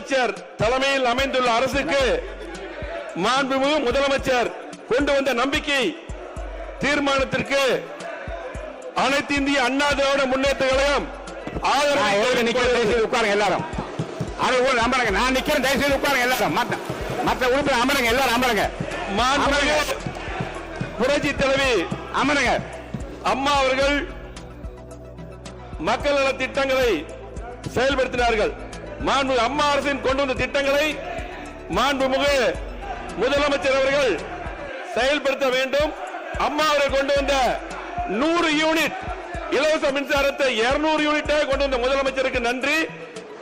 முதலமைச்சர் தலைமையில் அமைந்துள்ள அரசுக்கு மாண்புமிகு முதலமைச்சர் கொண்டு வந்த நம்பிக்கை தீர்மானத்திற்கு அனைத்து இந்திய அண்ணா திராவிட முன்னேற்ற கழகம் ஆதரவு. உட்காருங்க எல்லாரும். அமருங்க. நான் நிக்கிறேன். தயவுசெய்து உட்காருங்க எல்லாரும். மற்ற உறுப்பினர் அமருங்க. எல்லாரும் அமருங்க. மாண்புமிகு புரட்சி தலைவி அமருங்க. அம்மா அவர்கள் மக்கள் நல திட்டங்களை செயல்படுத்தினார்கள். மாண்புமிகு அம்மா அரசின் கொண்டு வந்த திட்டங்களை மாண்புமிகு முதலமைச்சர் அவர்கள் செயல்படுத்த வேண்டும். அம்மா அவர்கள் கொண்டு வந்த 100 யூனிட் இலவச மின்சாரத்தை 200 யூனிட்டாக கொண்டு வந்த முதலமைச்சருக்கு நன்றி.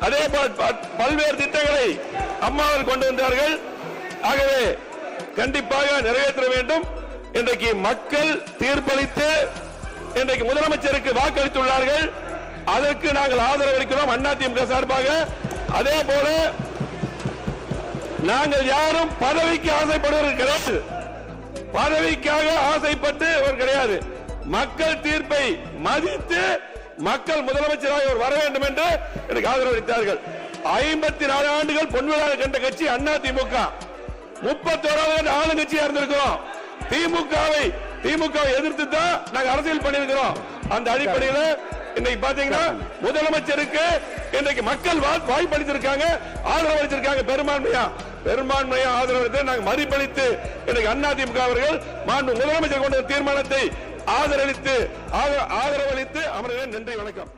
அதே போல் பல்வேறு திட்டங்களை அம்மா அவர்கள் கொண்டு வந்தார்கள். ஆகவே கண்டிப்பாக நிறைவேற்ற வேண்டும். இன்றைக்கு மக்கள் தீர்ப்பளித்து இன்றைக்கு முதலமைச்சருக்கு வாக்களித்துள்ளார்கள். அதற்கு நாங்கள் ஆதரவு அளிக்கிறோம் அதிமுக சார்பாக. அதே போல நாங்கள் யாரும் பதவிக்கு ஆசைப்படுவர்கள் கிடையாது. பதவிக்காக ஆசைப்பட்டு கிடையாது. மக்கள் தீர்ப்பை மதித்து மக்கள் முதலமைச்சராக வர வேண்டும் என்று எனக்கு ஆதரவு அளித்தார்கள். 54 ஆண்டுகள் பொன்விழா கண்ட கட்சி அதிமுக. 31வது ஆளுங்கட்சியா இருந்திருக்கிறோம். திமுகவை எதிர்த்து தான் நாங்கள் அரசியல் பண்ணியிருக்கிறோம். அந்த அடிப்படையில் இன்னைக்கு பாத்தீங்கன்னா முதலமைச்சருக்கு இன்றைக்கு மக்கள் வாய்ப்பளித்திருக்காங்க, ஆதரவு அளித்திருக்காங்க. பெரும்பான்மையா ஆதரவு நாங்கள் மதிப்பளித்து இன்றைக்கு அதிமுக அவர்கள் முதலமைச்சர் கொண்ட தீர்மானத்தை ஆதரவளித்து அமர்கிறேன். நன்றி, வணக்கம்.